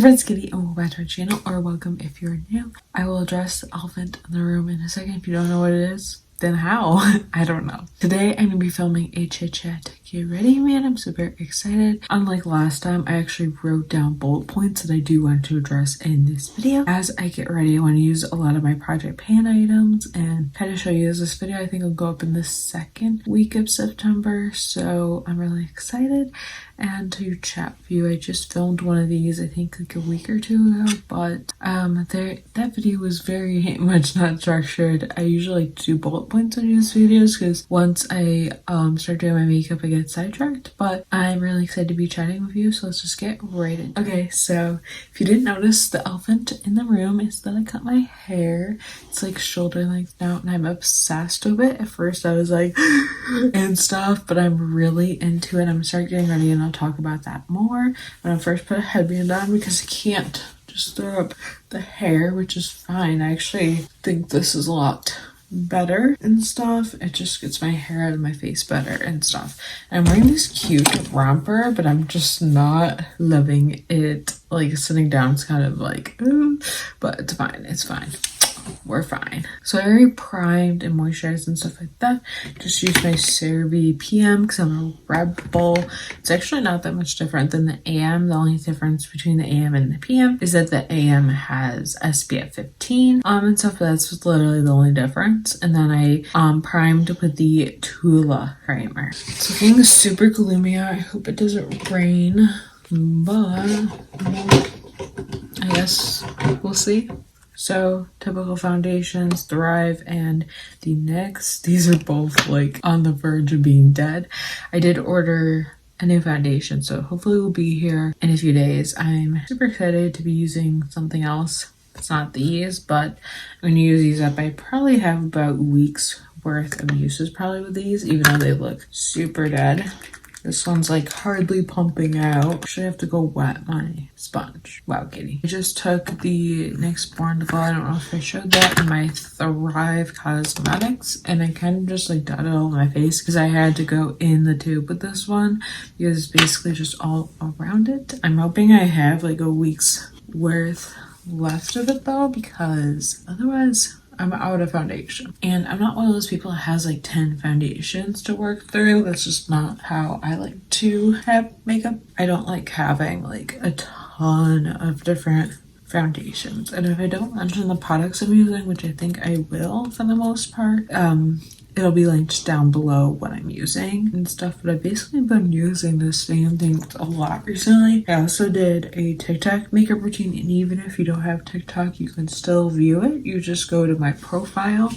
friend's Kitty and welcome back to our channel, or welcome if you're new. I will address the elephant in the room in a second. If you don't know what it is, then how? I don't know. Today I'm gonna be filming a chit chat. Get ready, man. I'm super excited. Unlike last time, I actually wrote down bullet points that I do want to address in this video. As I get ready, I want to use a lot of my project pan items and kind of show you this video. I think will go up in the second week of September, so I'm really excited and to chat with you. I just filmed one of these I think like a week or two ago, but that video was very much not structured. I usually do bullet points on these videos because once I start doing my makeup I get sidetracked, but I'm really excited to be chatting with you, so let's just get right in. Okay, so if you didn't notice, the elephant in the room is that I cut my hair. It's like shoulder length now and I'm obsessed with it. At first I was like and stuff, but I'm really into it. I'm gonna start getting ready and I'll talk about that more. But I'll first put a headband on because I can't just throw up the hair, which is fine. I actually think this is a lot better and stuff. It just gets my hair out of my face better and stuff. I'm wearing this cute romper, but I'm just not loving it. Like sitting down is kind of like, ooh, but it's fine. It's fine. We're fine. So I already primed and moisturized and stuff like that. Just use my CeraVe PM because I'm a rebel. It's actually not that much different than the AM. The only difference between the AM and the PM is that the AM has SPF 15 and stuff, but that's literally the only difference. And then I primed with the Tula primer. It's looking super gloomy out. I hope it doesn't rain, but I guess we'll see. So typical foundations, Thrive and the NYX. These are both like on the verge of being dead. I did order a new foundation, so hopefully we'll be here in a few days. I'm super excited to be using something else. It's not these, but I'm going to use these up. I probably have about a week's worth of uses probably with these, even though they look super dead. This one's like hardly pumping out. Actually, I have to go wet my sponge. Wow, Kitty. I just took the NYX Born to Glow. I don't know if I showed that in my Thrive Cosmetics. And I kind of just like dotted all over my face because I had to go in the tube with this one because it's basically just all around it. I'm hoping I have like a week's worth left of it though, because otherwise I'm out of foundation. And I'm not one of those people that has like 10 foundations to work through. That's just not how I like to have makeup. I don't like having like a ton of different foundations. And if I don't mention the products I'm using, which I think I will for the most part, it'll be linked down below what I'm using and stuff, but I've basically been using the same thing a lot recently. I also did a TikTok makeup routine, and even if you don't have TikTok, you can still view it. You just go to my profile,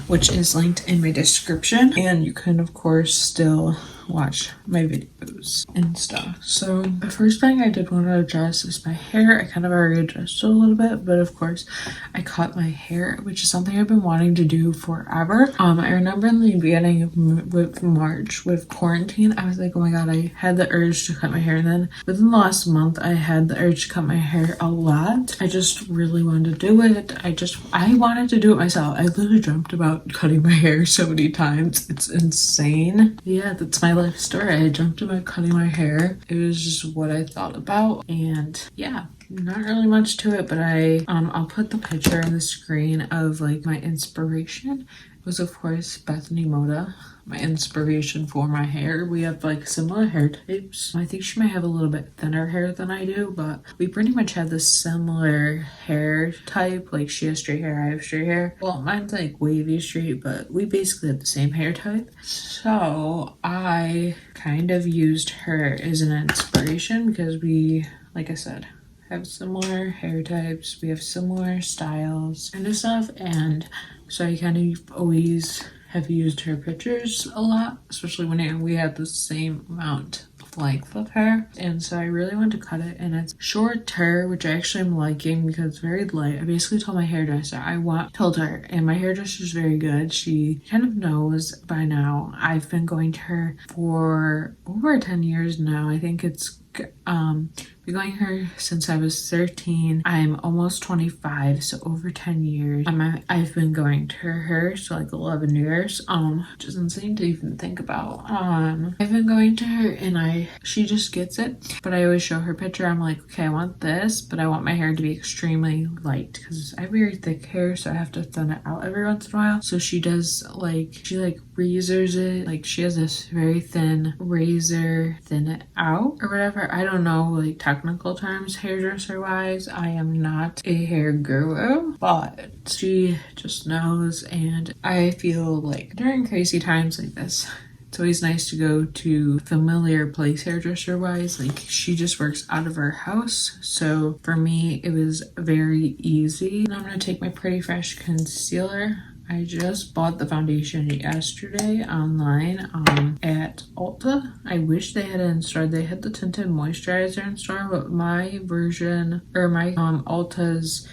which is linked in my description, and you can of course still watch my videos and stuff. So the first thing I did want to address is my hair. I kind of already addressed it a little bit, but of course I cut my hair, which is something I've been wanting to do forever. I remember in the beginning of March with quarantine, I was like, oh my god, I had the urge to cut my hair, and then within the last month I had the urge to cut my hair a lot. I just really wanted to do it. I wanted to do it myself. I literally dreamt about cutting my hair so many times. It's insane. Yeah, that's my life story. I dreamt about cutting my hair. It was just what I thought about, and yeah, not really much to it, but I'll put the picture on the screen of like my inspiration. It was of course Bethany Moda, my inspiration for my hair. We have like similar hair types. I think she might have a little bit thinner hair than I do, but we pretty much have the similar hair type. Like she has straight hair, I have straight hair. Well, mine's like wavy straight, but we basically have the same hair type. So I kind of used her as an inspiration because we, like I said, have similar hair types, we have similar styles and stuff, and so I kind of always have used her pictures a lot, especially when we had the same amount of length of hair. And so I really want to cut it, and it's shorter, which I actually am liking because it's very light. I basically told my hairdresser told her, and my hairdresser is very good. She kind of knows by now. I've been going to her for over 10 years now. I think it's been going to her since I was 13. I'm almost 25, so over 10 years. I've been going to her, so like 11 years, which is insane to even think about. I've been going to her and she just gets it, but I always show her picture. I'm like, okay, I want this, but I want my hair to be extremely light because I have very thick hair, so I have to thin it out every once in a while. So she does she razors it. Like she has this very thin razor, thin it out or whatever. I don't know like technical terms hairdresser wise. I am not a hair guru, but she just knows. And I feel like during crazy times like this, it's always nice to go to familiar place hairdresser wise. Like she just works out of her house, so for me it was very easy. And I'm gonna take my Pretty Fresh concealer. I just bought the foundation yesterday online at Ulta. I wish they had it in store. They had the tinted moisturizer in store, but my version or my Ulta's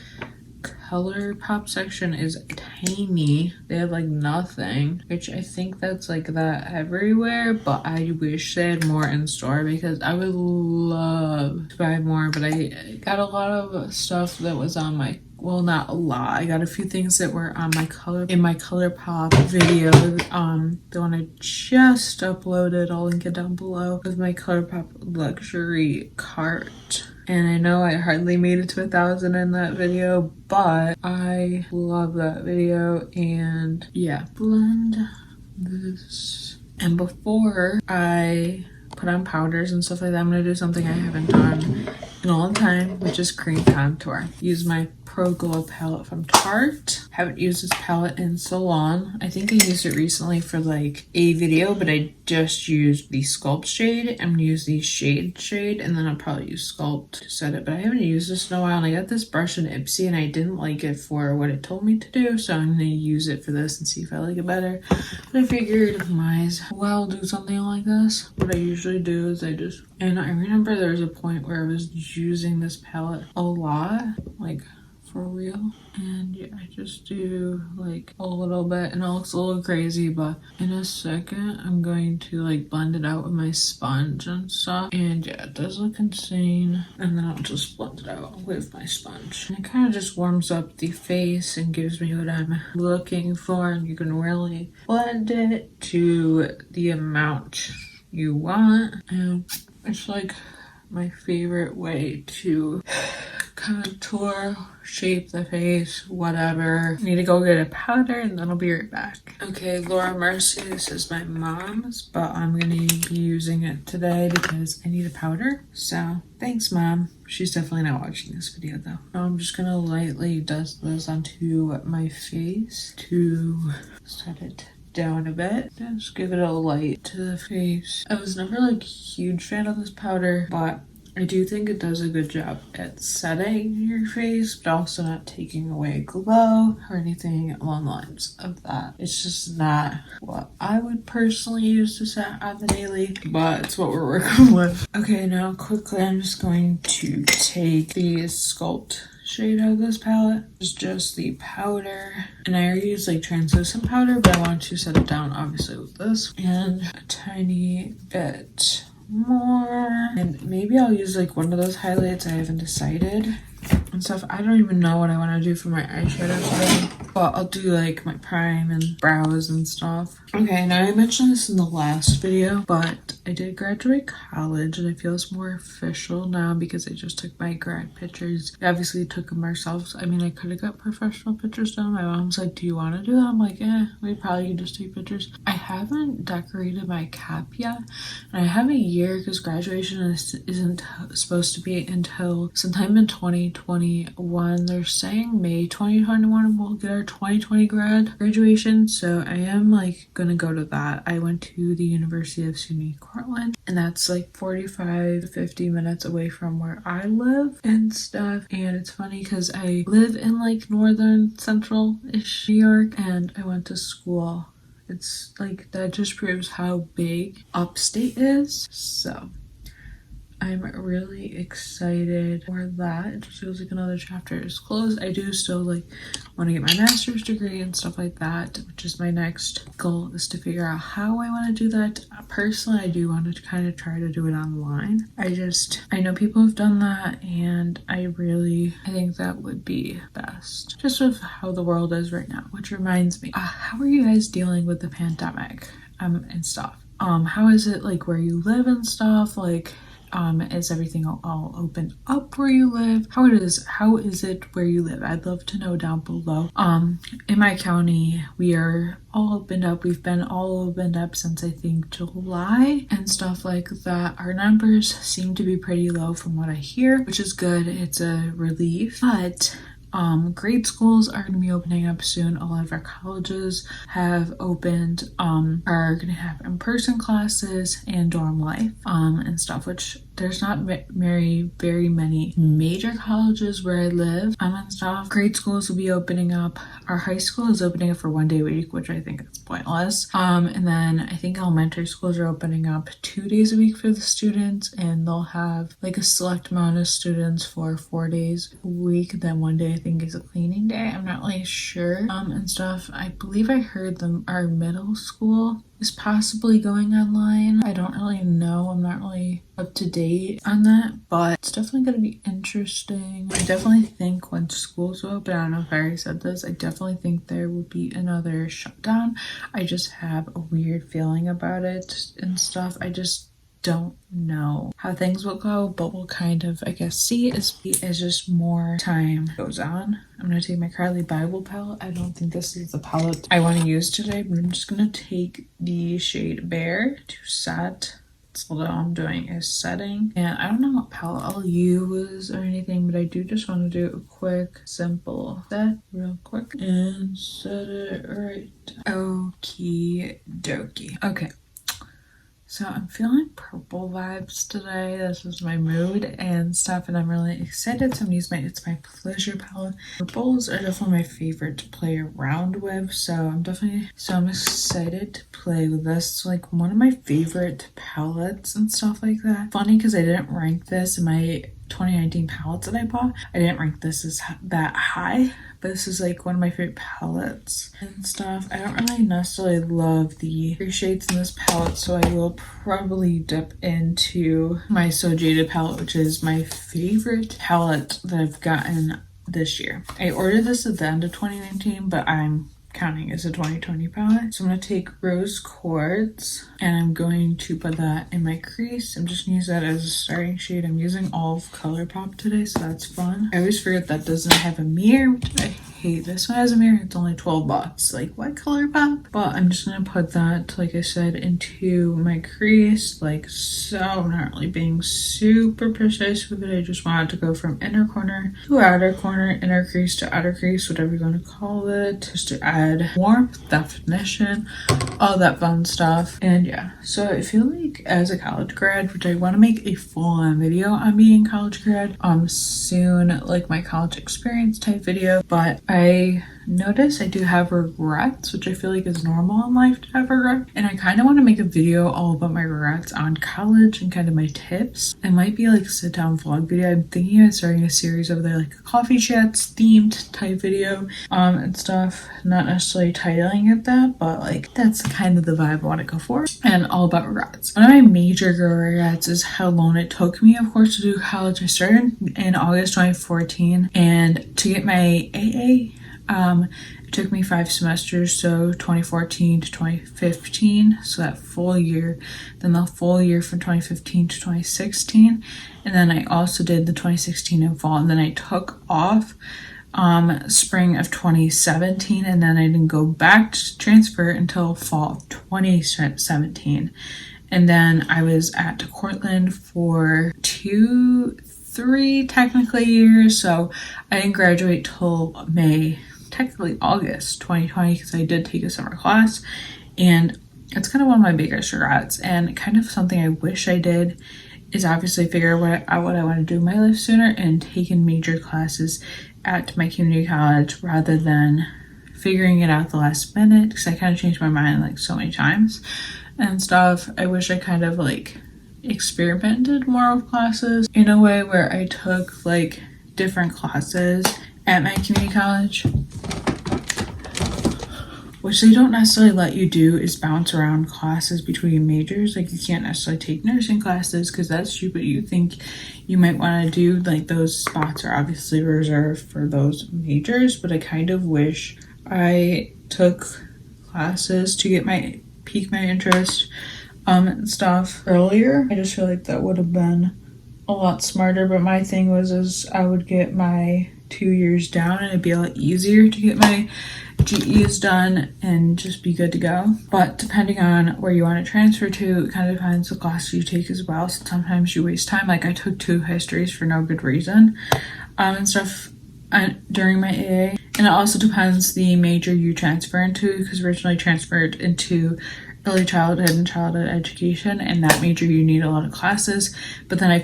colourpop section is tiny. They have like nothing, which I think that's like that everywhere, but I wish they had more in store because I would love to buy more. But I got a lot of stuff that was on my, well, not a lot. I got a few things that were on my colourpop video, the one I just uploaded. I'll link it down below, with my colourpop luxury cart. And I know I hardly made it to 1,000 in that video, but I love that video. And yeah, blend this. And before I put on powders and stuff like that, I'm gonna do something I haven't done in a long time, which is cream contour. Use my Pro Glow palette from Tarte. Haven't used this palette in so long. I think I used it recently for like a video, but I just used the Sculpt shade. I'm gonna use the shade, and then I'll probably use Sculpt to set it. But I haven't used this in a while, and I got this brush in Ipsy, and I didn't like it for what it told me to do, so I'm gonna use it for this and see if I like it better. But I figured might as well do something like this. What I usually do is and I remember there was a point where I was using this palette a lot, like for real. And yeah, I just do like a little bit, and it looks a little crazy, but in a second I'm going to like blend it out with my sponge and stuff. And yeah, it does look insane. And then I'll just blend it out with my sponge. And it kind of just warms up the face and gives me what I'm looking for. And you can really blend it to the amount you want. And it's like my favorite way to contour, shape the face, whatever. I need to go get a powder and then I'll be right back. Okay, Laura Mercy, this is my mom's, but I'm gonna be using it today because I need a powder. So thanks, Mom. She's definitely not watching this video though. I'm just gonna lightly dust this onto my face to set it down a bit. Just give it a light to the face. I was never like a huge fan of this powder, but I do think it does a good job at setting your face, but also not taking away glow or anything along the lines of that. It's just not what I would personally use to set on the daily, but it's what we're working with. Okay, now quickly I'm just going to take the Sculpt shade out of this palette. It's just the powder, and I already used like translucent powder, but I want to set it down obviously with this, and a tiny bit more. And maybe I'll use like one of those highlights. I haven't decided and stuff. I don't even know what I want to do for my eyeshadow today, but I'll do like my prime and brows and stuff. Okay, now I mentioned this in the last video, but I did graduate college and it feels more official now because I just took my grad pictures. I obviously took them ourselves. I mean, I could have got professional pictures done. My mom's like, do you want to do that? I'm like, we probably could just take pictures. I haven't decorated my cap yet, and I have a year because graduation isn't supposed to be until sometime in 2021. They're saying May 2021 we'll get our 2020 graduation, so I am like gonna go to that. I went to the University of SUNY Cortland, and that's like 45 to 50 minutes away from where I live and stuff. And it's funny because I live in like northern central-ish New York, and I went to school. It's like that just proves how big upstate is. So I'm really excited for that. It just feels like another chapter is closed. I do still like want to get my master's degree and stuff like that, which is my next goal, is to figure out how I want to do that. Personally, I do want to kind of try to do it online. I know people have done that, and I think that would be best, just with how the world is right now. Which reminds me, how are you guys dealing with the pandemic and stuff? How is it like where you live and stuff? Like, is everything all open up where you live? How is it where you live? I'd love to know down below. In my county, we are all opened up. We've been all opened up since I think July and stuff like that. Our numbers seem to be pretty low from what I hear, which is good. It's a relief. But grade schools are going to be opening up soon. A lot of our colleges have opened, are going to have in-person classes and dorm life, and stuff, which there's not very many major colleges where I live, and stuff. Grade schools will be opening up. Our high school is opening up for 1 day a week, which I think is pointless. And then I think elementary schools are opening up 2 days a week for the students, and they'll have like a select amount of students for 4 days a week. Then 1 day I think is a cleaning day. I'm not really sure, and stuff. I believe I heard our middle school is possibly going online. I don't really know. I'm not really up to date on that, but it's definitely going to be interesting. I definitely think when schools open, I don't know if I already said this, I definitely think there will be another shutdown. I just have a weird feeling about it and stuff. I just don't know how things will go, but we'll kind of, I guess, see as just more time goes on. I'm going to take my Carli Bybel palette. I don't think this is the palette I want to use today, but I'm just going to take the shade Bare to set. That's all I'm doing is setting. And I don't know what palette I'll use or anything, but I do just want to do a quick, simple set real quick and set it right. Okie dokie. Okay. So I'm feeling purple vibes today. This is my mood and stuff, and I'm really excited. So I'm using it's my pleasure palette. Purples are definitely my favorite to play around with. So I'm excited to play with this. It's like one of my favorite palettes and stuff like that. Funny because I didn't rank this in my 2019 palettes that I bought. I didn't rank this as that high, but this is like one of my favorite palettes and stuff. I don't really necessarily love the three shades in this palette, so I will probably dip into my So Jaded palette, which is my favorite palette that I've gotten this year. I ordered this at the end of 2019, but I'm counting as a 2020 palette. So I'm going to take rose quartz and I'm going to put that in my crease. I'm just going to use that as a starting shade. I'm using all of Colourpop today, so that's fun. I always forget that doesn't have a mirror, which I hate. This one has a mirror. It's only 12 bucks. Like, what, Colourpop? But I'm just going to put that, like I said, into my crease, like so. I'm not really being super precise with it. I just want it to go from inner corner to outer corner, inner crease to outer crease, whatever you want to call it, just to add warmth, definition, all that fun stuff. And yeah, so I feel like as a college grad, which I want to make a full-on video on being college grad soon, like my college experience type video, but I notice I do have regrets, which I feel like is normal in life to have regrets, and I kind of want to make a video all about my regrets on college and kind of my tips. It might be like a sit down vlog video. I'm thinking of starting a series over there, like a coffee chats themed type video and stuff, not necessarily titling it that, but like that's kind of the vibe I want to go for, and all about regrets. One of my major regrets is how long it took me, of course, to do college. I started in August 2014, and to get my AA, it took me 5 semesters, so 2014 to 2015, so that full year, then the full year from 2015 to 2016, and then I also did the 2016 in fall, and then I took off spring of 2017, and then I didn't go back to transfer until fall of 2017, and then I was at Cortland for 3 technically years, so I didn't graduate till technically August 2020, because I did take a summer class, and it's kind of one of my biggest regrets, and kind of something I wish I did is obviously figure out what I want to do in my life sooner and taking major classes at my community college rather than figuring it out the last minute, because I kind of changed my mind like so many times and stuff. I wish I kind of like experimented more with classes in a way where I took like different classes at my community college, which they don't necessarily let you do is bounce around classes between majors. Like you can't necessarily take nursing classes because that's stupid. You think you might want to do, like those spots are obviously reserved for those majors, but I kind of wish I took classes to get my pique my interest and stuff earlier. I just feel like that would have been a lot smarter, but my thing was is I would get my 2 years down and it'd be a lot easier to get my GEs done and just be good to go. But depending on where you want to transfer to, it kind of depends the class you take as well. So sometimes you waste time. Like I took 2 histories for no good reason and stuff during my AA. And it also depends the major you transfer into, because originally transferred into early childhood and childhood education, and that major you need a lot of classes, but then I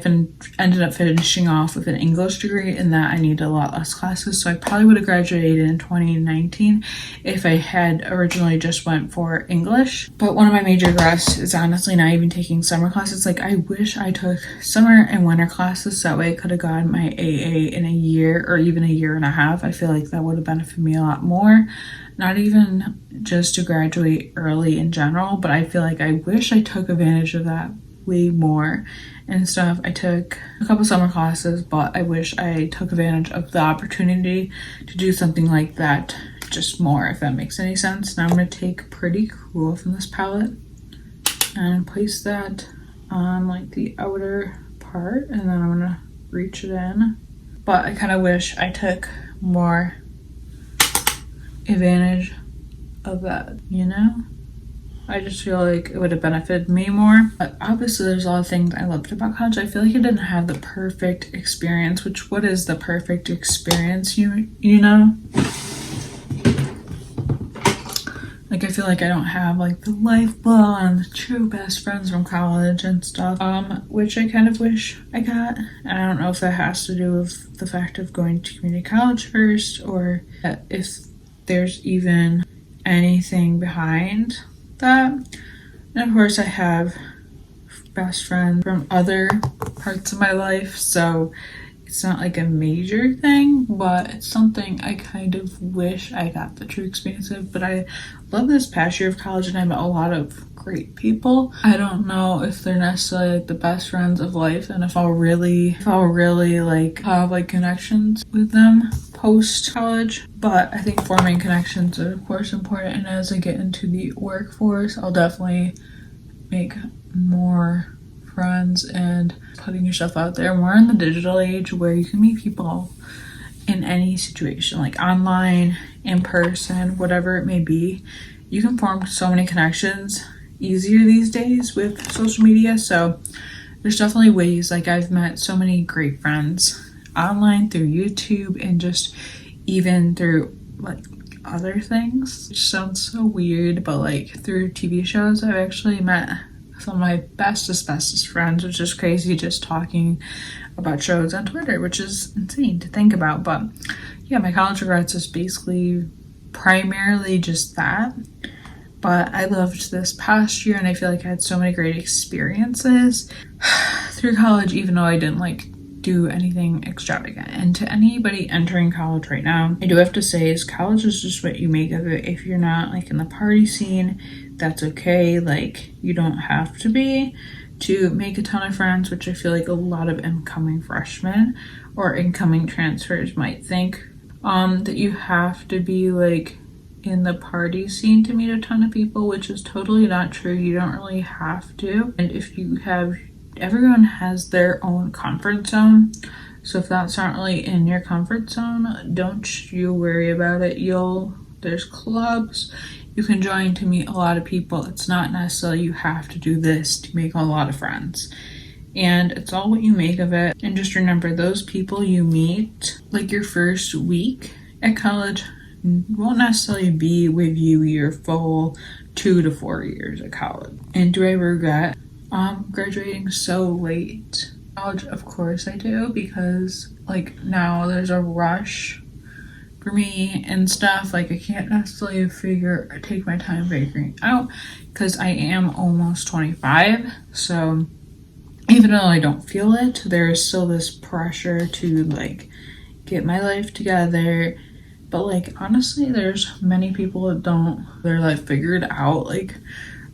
ended up finishing off with an English degree and that I need a lot less classes. So I probably would have graduated in 2019 if I had originally just went for English. But one of my major regrets is honestly not even taking summer classes. Like I wish I took summer and winter classes, that way I could have gotten my AA in a year or even a year and a half. I feel like that would have benefited me a lot more. Not even just to graduate early in general, but I feel like I wish I took advantage of that way more and stuff. I took a couple summer classes, but I wish I took advantage of the opportunity to do something like that just more, if that makes any sense. Now I'm going to take Pretty Cool from this palette and place that on like the outer part, and then I'm going to reach it in. But I kind of wish I took more advantage of that, you know? I just feel like it would have benefited me more. But obviously there's a lot of things I loved about college. I feel like I didn't have the perfect experience, which what is the perfect experience, you know? Like I feel like I don't have like the life ball and the true best friends from college and stuff, which I kind of wish I got. And I don't know if that has to do with the fact of going to community college first, or if there's even anything behind that. And of course I have best friends from other parts of my life, so it's not like a major thing, but it's something I kind of wish I got the true experience of. But I love this past year of college and I met a lot of great people. I don't know if they're necessarily like the best friends of life and if I'll really like have like connections with them post college, but I think forming connections is of course important, and as I get into the workforce I'll definitely make more friends and putting yourself out there more in the digital age where you can meet people in any situation, like online, in person, whatever it may be. You can form so many connections easier these days with social media, so there's definitely ways. Like I've met so many great friends online through YouTube and just even through like other things, which sounds so weird, but like through TV shows I've actually met some of my bestest friends, which is crazy just talking about shows on Twitter, which is insane to think about. But yeah, my college regrets is basically primarily just that. But I loved this past year and I feel like I had so many great experiences through college, even though I didn't like do anything extravagant. And to anybody entering college right now, I do have to say is college is just what you make of it. If you're not like in the party scene, that's okay. Like you don't have to be to make a ton of friends, which I feel like a lot of incoming freshmen or incoming transfers might think that you have to be like in the party scene to meet a ton of people, which is totally not true. You don't really have to. And if you have, everyone has their own comfort zone, so if that's not really in your comfort zone, don't you worry about it. There's clubs you can join to meet a lot of people. It's not necessarily you have to do this to make a lot of friends, and it's all what you make of it. And just remember, those people you meet like your first week at college won't necessarily be with you your full 2 to 4 years at college. And do I regret graduating so late college? Of course I do, because like now there's a rush for me and stuff. Like I can't necessarily take my time figuring out, because I am almost 25, so even though I don't feel it, there is still this pressure to like get my life together. But like honestly, there's many people that don't. They're like figured out like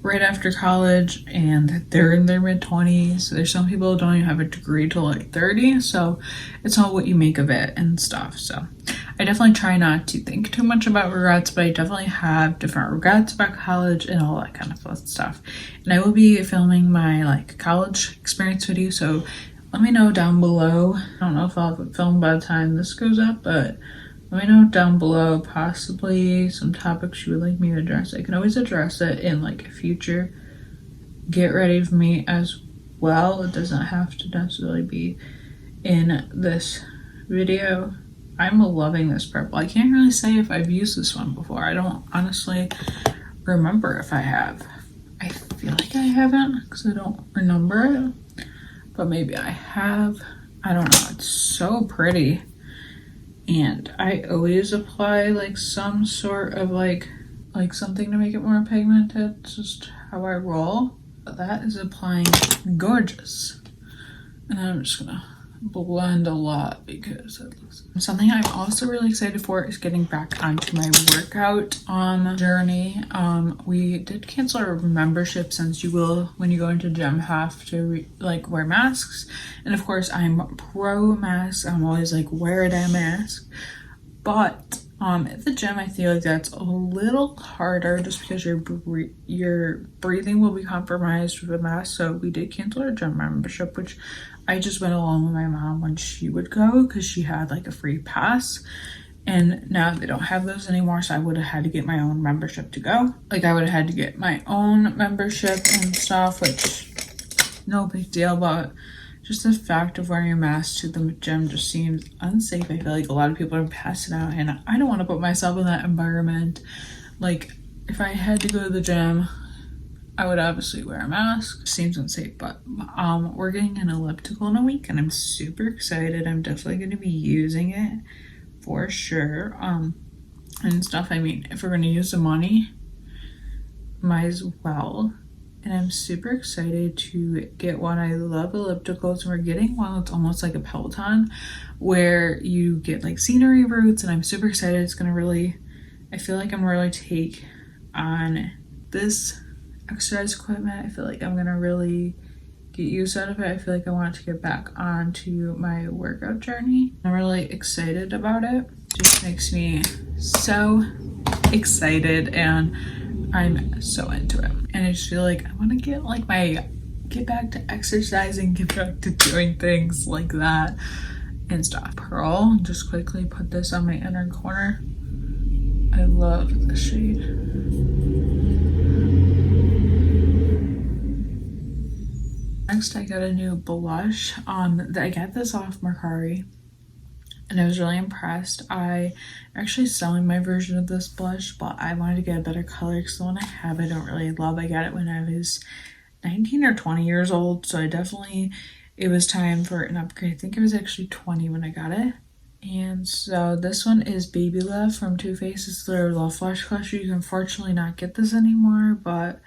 right after college and they're in their mid-20s. There's some people who don't even have a degree till like 30, so it's all what you make of it and stuff. So I definitely try not to think too much about regrets, but I definitely have different regrets about college and all that kind of fun stuff. And I will be filming my like college experience video, so let me know down below. I don't know if I'll have it filmed by the time this goes up, but let me know down below possibly some topics you would like me to address. I can always address it in like a future get ready for me as well. It doesn't have to necessarily be in this video. I'm loving this purple. I can't really say if I've used this one before. I don't honestly remember if I have. I feel like I haven't because I don't remember it, but maybe I have. I don't know. It's so pretty. And I always apply like some sort of like something to make it more pigmented. It's just how I roll. But that is applying gorgeous. And I'm just gonna blend a lot because it looks something I'm also really excited for is getting back onto my workout journey. We did cancel our membership, since you will, when you go into gym, have to like wear masks. And of course I'm pro mask. I'm always like wear that mask, but at the gym I feel like that's a little harder just because your breathing will be compromised with a mask. So we did cancel our gym membership, which I just went along with my mom when she would go because she had like a free pass, and now they don't have those anymore, so I would have had to get my own membership to go. Like I would have had to get my own membership and stuff, which no big deal, but just the fact of wearing a mask to the gym just seems unsafe. I feel like a lot of people are passing out and I don't want to put myself in that environment. Like if I had to go to the gym, I would obviously wear a mask. Seems unsafe, but we're getting an elliptical in a week and I'm super excited. I'm definitely going to be using it for sure. And stuff. I mean, if we're going to use the money, might as well. And I'm super excited to get one. I love ellipticals, and we're getting one that's almost like a Peloton where you get like scenery routes, and I'm super excited. It's going to really, I feel like I'm going to really take on this exercise equipment. I feel like I'm gonna really get use out of it. I feel like I want to get back onto my workout journey. I'm really excited about it. Just makes me so excited and I'm so into it. And I just feel like I want to get back to exercising, get back to doing things like that and stuff. Pearl, just quickly put this on my inner corner. I love the shade. Next, I got a new blush. I got this off Mercari, and I was really impressed. I'm actually selling my version of this blush, but I wanted to get a better color because the one I have I don't really love. I got it when I was 19 or 20 years old, so it was time for an upgrade. I think I was actually 20 when I got it. And so this one is Baby Love from Too Faced. It's their Love Flash collection. You can unfortunately not get this anymore, but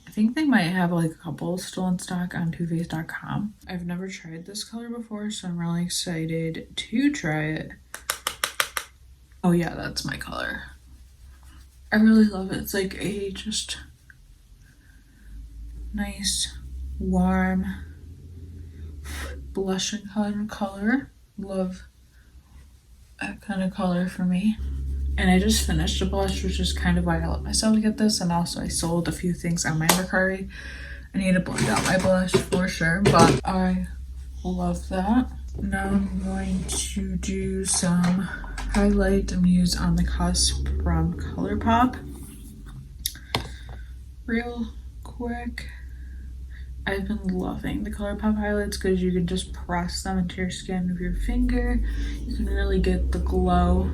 I think they might have like a couple still in stock on toofaced.com. I've never tried this color before, so I'm really excited to try it. Oh yeah, that's my color. I really love it. It's like a just nice, warm, blushing color. Love that kind of color for me. And I just finished a blush, which is kind of why I let myself get this. And also I sold a few things on my Mercari. I need to blend out my blush for sure, but I love that. Now I'm going to do some highlight and use on the cusp from Colourpop. Real quick. I've been loving the Colourpop highlights because you can just press them into your skin with your finger. You can really get the glow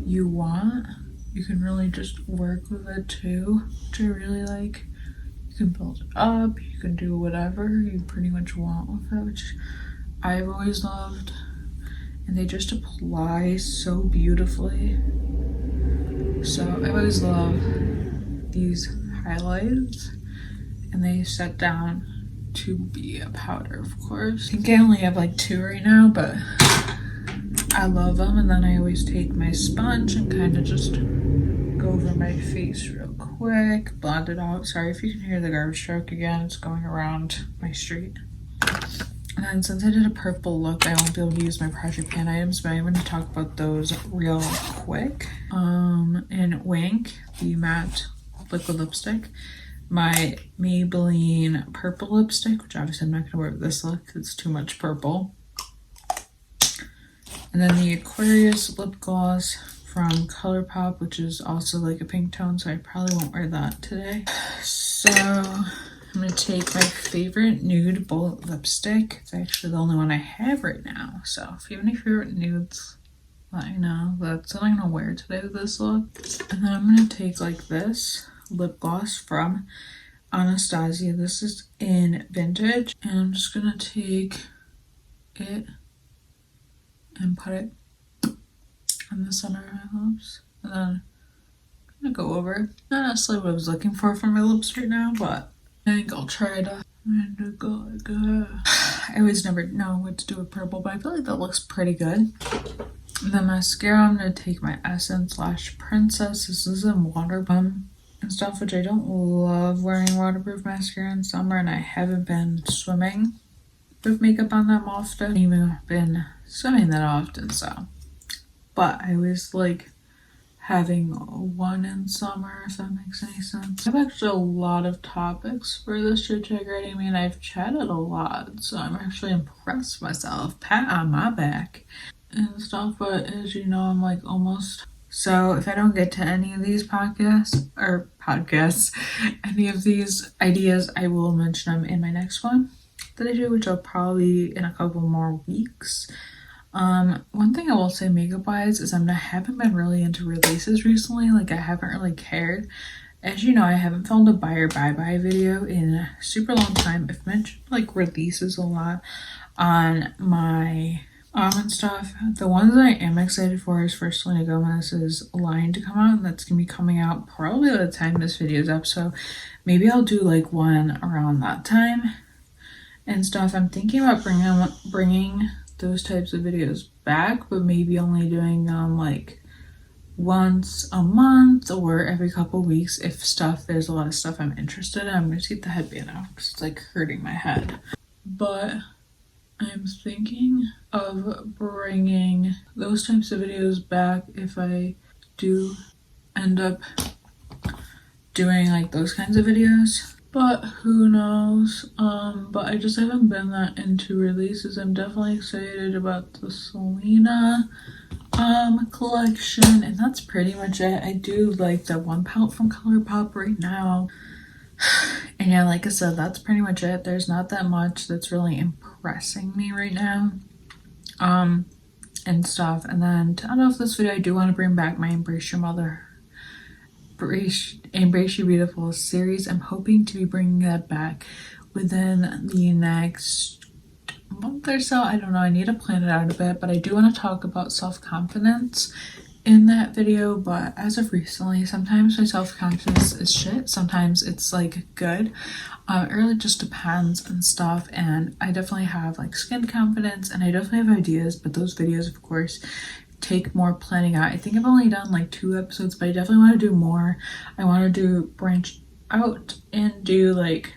you want. You can really just work with it too, which I really like. You can build it up, you can do whatever you pretty much want with it, which I've always loved. And they just apply so beautifully. So I always love these highlights, and they set down to be a powder, of course. I think I only have like 2 right now, but I love them. And then I always take my sponge and kind of just go over my face real quick, blend it out. Sorry if you can hear the garbage truck again, it's going around my street. And then since I did a purple look, I won't be able to use my project pan items, but I'm going to talk about those real quick. In Wink, the matte liquid lipstick, my Maybelline purple lipstick, which obviously I'm not going to wear with this look, it's too much purple. And then the Aquarius lip gloss from Colourpop, which is also like a pink tone, so I probably won't wear that today. So I'm going to take my favorite nude bullet lipstick. It's actually the only one I have right now. So if you have any favorite nudes, let me know. That's what I'm going to wear today with this look. And then I'm going to take like this lip gloss from Anastasia. This is in Vintage. And I'm just going to take it and put it in the center of my lips. And then I'm going to go over. Not necessarily what I was looking for from my lips right now, but I think I'll try to go like that. I always never know what to do with purple, but I feel like that looks pretty good. And then mascara, I'm going to take my Essence Lash Princess. This is in Waterproof and stuff, which I don't love wearing waterproof mascara in summer, and I haven't been swimming with makeup on that often. I haven't even been swimming that often, so. But I always like having one in summer, if that makes any sense. I have actually a lot of topics for this chit chat already. I mean, I've chatted a lot, so I'm actually impressed with myself. Pat on my back and stuff, but as you know, I'm like almost. So if I don't get to any of these podcasts, any of these ideas, I will mention them in my next one that I do, which I'll probably in a couple more weeks. One thing I will say makeup wise is I haven't been really into releases recently. Like I haven't really cared. As you know, I haven't filmed a buy or bye video in a super long time. I've mentioned like releases a lot on my and stuff. The ones that I am excited for is for Selena Gomez's line to come out, and that's gonna be coming out probably by the time this video is up. So maybe I'll do like one around that time and stuff. I'm thinking about bringing those types of videos back, but maybe only doing them like once a month or every couple weeks if there's a lot of stuff I'm interested in. I'm gonna take the headband out because it's like hurting my head. But I'm thinking of bringing those types of videos back if I do end up doing like those kinds of videos. But who knows? But I just haven't been that into releases. I'm definitely excited about the Selena collection, and that's pretty much it. I do like the one palette from Colourpop right now. And yeah, like I said, that's pretty much it. There's not that much that's really impressing me right now. And stuff. And then to end off this video, I do want to bring back my Embrace Your Beautiful series. I'm hoping to be bringing that back within the next month or so. I don't know. I need to plan it out a bit, but I do want to talk about self-confidence in that video. But as of recently, sometimes my self-confidence is shit. Sometimes it's like good. It really just depends and stuff. And I definitely have like skin confidence, and I definitely have ideas, but those videos, of course, take more planning out. I think I've only done like 2 episodes, but I definitely want to do more. I want to branch out and do like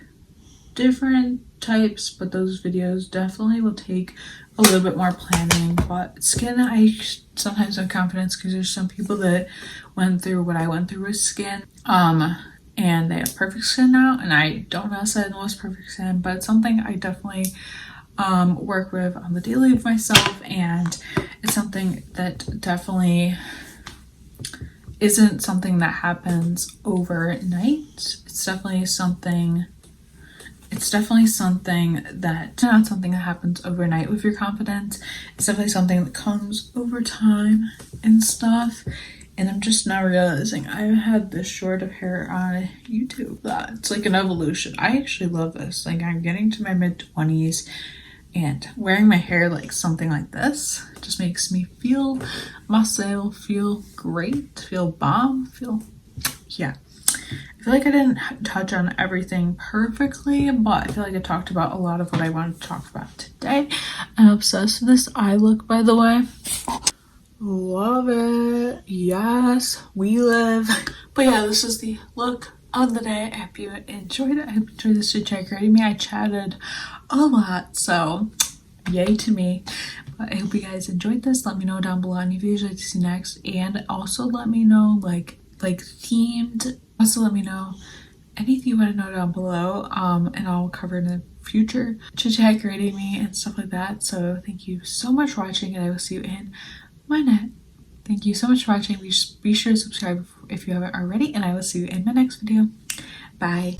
different types, but those videos definitely will take a little bit more planning. But skin, I sometimes have confidence because there's some people that went through what I went through with skin, and they have perfect skin now, and I don't necessarily know what's perfect skin, but it's something I definitely work with on the daily with myself, and it's something that definitely isn't something that happens overnight. It's definitely something that not something that happens overnight with your confidence. It's definitely something that comes over time and stuff. And I'm just now realizing I've had this short of hair on YouTube. It's like an evolution. I actually love this. Like I'm getting to my mid-20s, and wearing my hair like something like this just makes me feel myself, feel great, feel bomb, yeah. I feel like I didn't touch on everything perfectly, but I feel like I talked about a lot of what I wanted to talk about today. I'm obsessed with this eye look, by the way. Love it. Yes, we live. But yeah, this is the look of the day. I hope you enjoyed it. I hope you enjoyed this chit chat creating me. I chatted a lot, so yay to me. But I hope you guys enjoyed this. Let me know down below any videos you'd like to see next, and also let me know like themed. Also let me know anything you want to know down below, and I'll cover in the future chit chat creating me and stuff like that. So thank you so much for watching, and I will see you in my next. Thank you so much for watching. Be sure to subscribe if you haven't already, and I will see you in my next video. Bye.